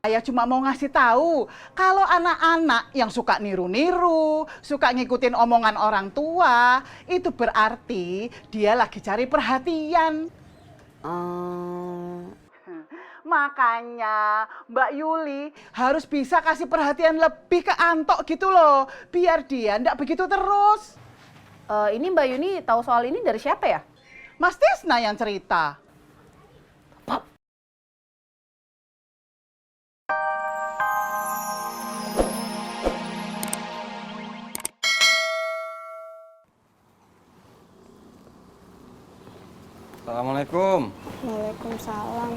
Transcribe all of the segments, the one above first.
Saya cuma mau ngasih tahu, kalau anak-anak yang suka niru-niru, suka ngikutin omongan orang tua, itu berarti dia lagi cari perhatian. Makanya Mbak Yuli harus bisa kasih perhatian lebih ke Anto gitu loh, biar dia ndak begitu terus. Ini Mbak Yuni tahu soal ini dari siapa ya? Mas Tisna yang cerita. Assalamualaikum. Waalaikumsalam.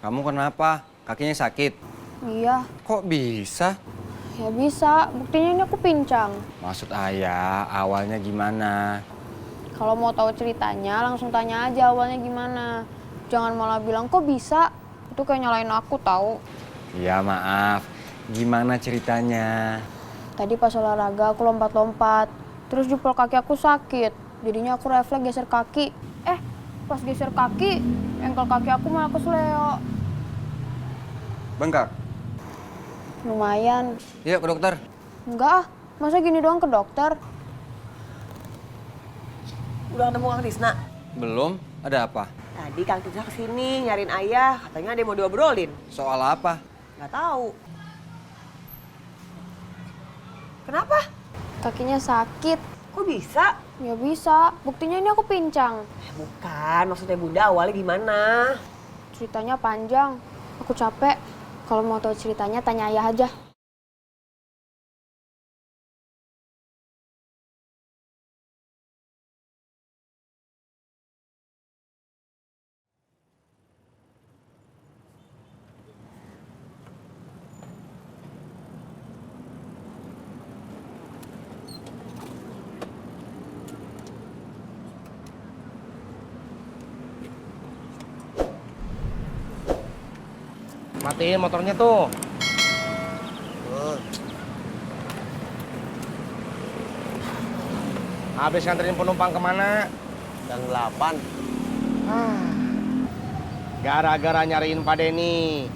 Kamu kenapa? Kakinya sakit? Iya, Kok bisa? ya bisa. Buktinya ini aku pincang. Maksud ayah, awalnya gimana? Kalau mau tahu ceritanya, langsung tanya aja awalnya gimana. Jangan malah bilang, kok bisa? Itu kayak nyalain aku tahu. Ya maaf, gimana ceritanya? Tadi pas olahraga aku lompat-lompat. Terus jempol kaki aku sakit. Jadinya aku refleks geser kaki. Pas geser kaki, engkel kaki aku malah kesleo. Bengkak? Lumayan. Yuk ke dokter. Enggak ah, masa gini doang ke dokter? Udah ketemu Kang Tisna? Belum? Ada apa? Tadi Kang Tisna kesini nyariin ayah, katanya ada yang mau diobrolin. Soal apa? Nggak tahu. Kenapa? Kakinya sakit. Kok bisa? Ya bisa, buktinya ini aku pincang. Bukan, maksudnya Bunda awalnya gimana? Ceritanya panjang. Aku capek. Kalau mau tahu ceritanya tanya ayah aja. Matiin motornya tuh. Habis nganterin penumpang kemana? Jam 8. Gara-gara nyariin Pak Denny,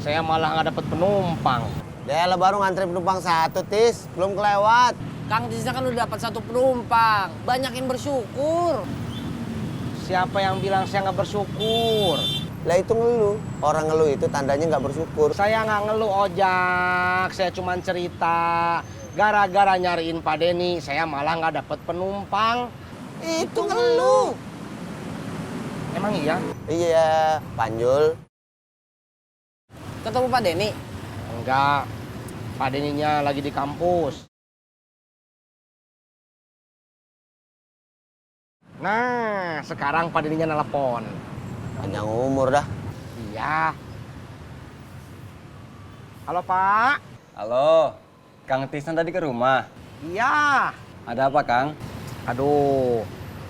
saya malah nggak dapet penumpang. Dia baru ngantri penumpang satu, Tis. Belum kelewat. Kang Tisna kan udah dapat 1 penumpang. Banyakin bersyukur. Siapa yang bilang saya nggak bersyukur? Lah itu ngeluh. Orang ngeluh itu tandanya nggak bersyukur. Saya nggak ngeluh ojak, saya cuma cerita. Gara-gara nyariin Pak Denny, saya malah nggak dapet penumpang. Itu ngeluh. Emang iya? Iya, Panjul. Ketemu Pak Denny. Enggak, Pak Denny-nya lagi di kampus. Nah, sekarang Pak Denny-nya nelpon. Panjang umur dah. Iya. Halo Pak. Halo, Kang Tisna tadi ke rumah. Iya. Ada apa, Kang? Aduh,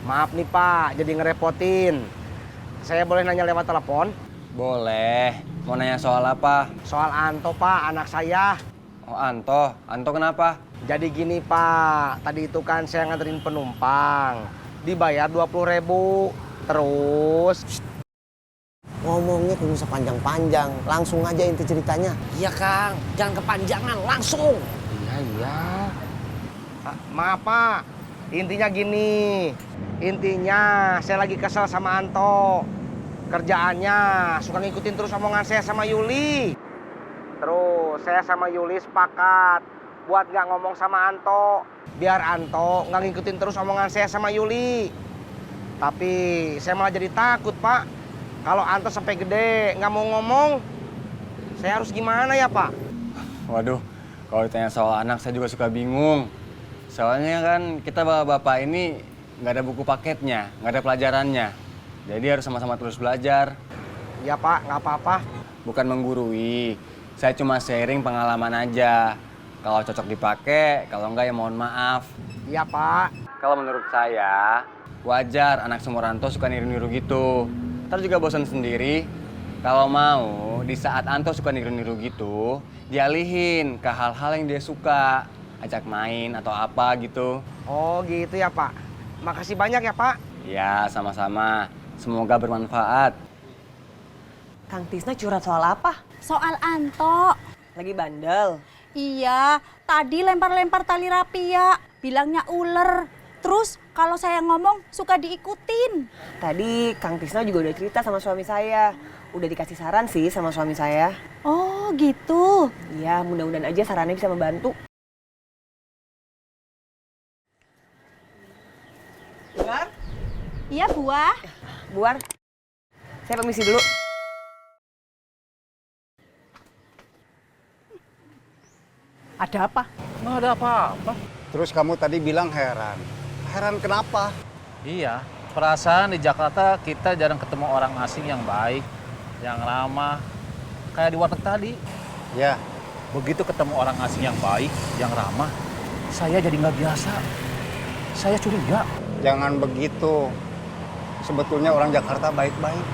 maaf nih Pak, jadi ngerepotin. Saya boleh nanya lewat telepon? Boleh. Mau nanya soal apa? Soal Anto Pak, anak saya. Oh, Anto. Anto kenapa? Jadi gini Pak, tadi itu kan saya nganterin penumpang. Dibayar 20.000. Terus Ngomongnya kudu sepanjang-panjang. Langsung aja inti ceritanya. Iya Kang, jangan kepanjangan, langsung. Iya. Maaf Pak, intinya gini. Intinya saya lagi kesel sama Anto. Kerjaannya suka ngikutin terus omongan saya sama Yuli. Terus saya sama Yuli sepakat buat nggak ngomong sama Anto. Biar Anto nggak ngikutin terus omongan saya sama Yuli. Tapi saya malah jadi takut Pak. Kalau Anto sampai gede nggak mau ngomong, saya harus gimana ya Pak? Waduh, kalau ditanya soal anak saya juga suka bingung. Soalnya kan kita bapak-bapak ini nggak ada buku paketnya, nggak ada pelajarannya. Jadi harus sama-sama terus belajar. Ya Pak, nggak apa-apa. Bukan menggurui, saya cuma sharing pengalaman aja. Kalau cocok dipakai, kalau enggak ya mohon maaf. Iya Pak. Kalau menurut saya, wajar anak seumuran Anto suka niru-niru gitu. Ntar juga bosan sendiri. Kalau mau, di saat Anto suka niru-niru gitu, dialihin ke hal-hal yang dia suka. Ajak main atau apa gitu. Oh gitu ya Pak. Makasih banyak ya Pak. Ya, sama-sama. Semoga bermanfaat. Kang Tisna curhat soal apa? Soal Anto. Lagi bandel. Iya, tadi lempar-lempar tali rapia, bilangnya ular. Terus kalau saya ngomong suka diikutin. Tadi Kang Tisna juga udah cerita sama suami saya. Udah dikasih saran sih sama suami saya. Oh gitu. Iya, mudah-mudahan aja sarannya bisa membantu. Buar, Iya buah. Buar. Saya permisi dulu. Ada apa? Nggak ada apa-apa. Terus kamu tadi bilang heran. Heran kenapa? Iya, perasaan di Jakarta kita jarang ketemu orang asing yang baik, yang ramah. Kayak di warteg tadi. Ya, Begitu ketemu orang asing yang baik, yang ramah, saya jadi nggak biasa. Saya curiga. jangan begitu. Sebetulnya orang Jakarta baik-baik.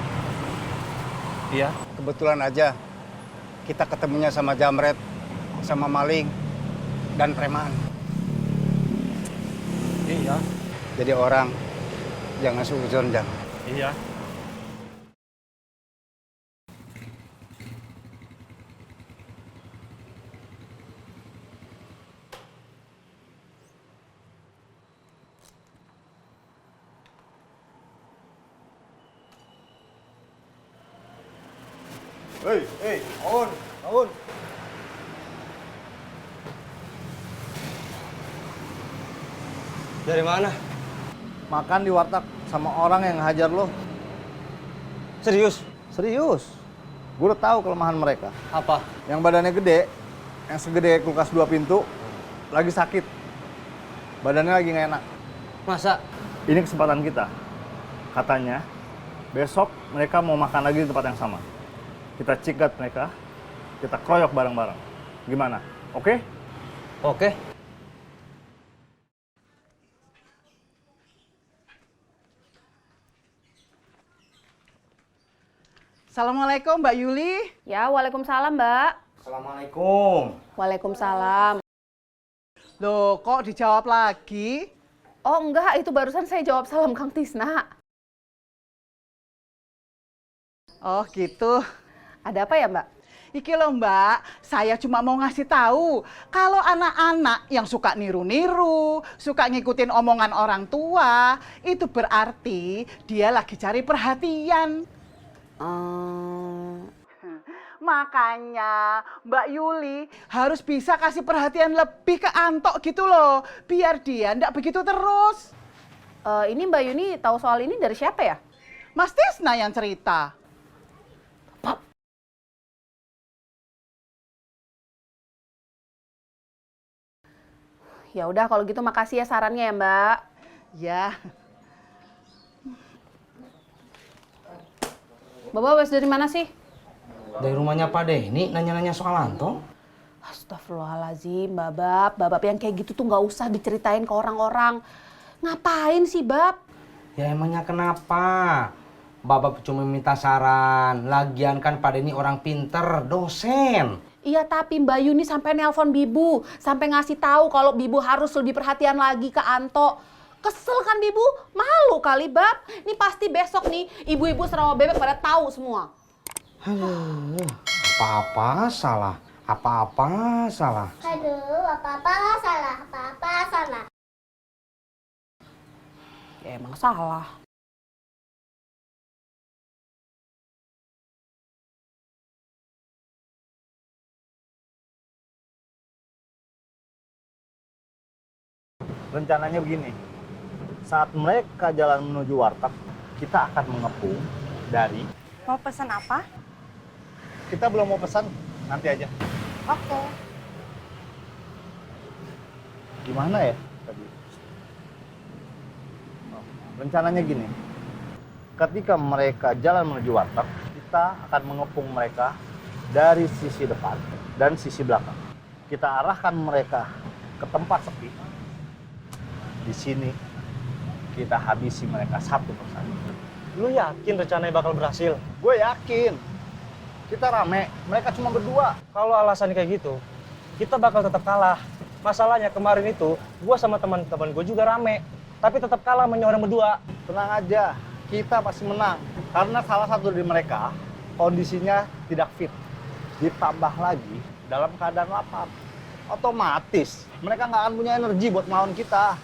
Iya, Kebetulan aja kita ketemunya sama jamret, sama maling, dan preman. iya, Jadi orang jangan suuzon, jangan. iya. Aun. Dari mana? Makan di warteg sama orang yang hajar lo. Serius? Serius. Gue udah tahu kelemahan mereka. Apa? Yang badannya gede, yang segede kulkas 2 pintu, lagi sakit. Badannya lagi nggak enak. Masa? Ini kesempatan kita. Katanya, besok mereka mau makan lagi di tempat yang sama. Kita cegat mereka, kita kroyok bareng-bareng. Gimana? Oke? Oke. Assalamualaikum Mbak Yuli. Ya, waalaikumsalam, Mbak. Assalamualaikum. Waalaikumsalam. Loh, kok dijawab lagi? Oh, enggak, itu barusan saya jawab salam Kang Tisna. Oh gitu. Ada apa ya, Mbak? Iki loh Mbak, saya cuma mau ngasih tahu kalau anak-anak yang suka niru-niru, suka ngikutin omongan orang tua, itu berarti dia lagi cari perhatian. Makanya Mbak Yuli harus bisa kasih perhatian lebih ke Anto gitu loh, biar dia ndak begitu terus. Ini Mbak Yuni tahu soal ini dari siapa ya? Mas Tisna yang cerita. Ya udah kalau gitu makasih ya sarannya ya, Mbak. Ya. Bapak wes dari mana sih? Dari rumahnya Pak Denny nanya-nanya soal Anto. Astagfirullahaladzim, Babap yang kayak gitu tuh nggak usah diceritain ke orang-orang. Ngapain sih, Bab? Ya emangnya kenapa? Bapak cuma minta saran. Lagian kan Pak Denny orang pinter, dosen. Iya, tapi Mbak Yuni sampai nelpon Bibu, sampai ngasih tahu kalau Bibu harus lebih perhatian lagi ke Anto. Kesel kan Bibu? Malu kali, Bab. Ini pasti besok nih ibu-ibu Sarawak Bebek pada tahu semua. Aduh, apa-apa salah. Apa-apa salah. Aduh, apa-apa salah, apa-apa salah. Ya emang salah. Rencananya begini, saat mereka jalan menuju warteg, kita akan mengepung dari... Mau pesan apa? Kita belum mau pesan, nanti aja. Oke. Gimana ya tadi? Oh, rencananya gini, ketika mereka jalan menuju warteg, kita akan mengepung mereka dari sisi depan dan sisi belakang. Kita arahkan mereka ke tempat sepi. Di sini kita habisi mereka satu persatu. Lu yakin rencananya bakal berhasil? Gue yakin. Kita rame, mereka cuma berdua. Kalau alasan kayak gitu, kita bakal tetap kalah. Masalahnya kemarin itu, gua sama teman-teman gue juga rame. Tapi tetap kalah sama orang berdua. Tenang aja, kita pasti menang. Karena salah satu dari mereka kondisinya tidak fit. Ditambah lagi dalam keadaan lapar. Otomatis mereka nggak akan punya energi buat melawan kita.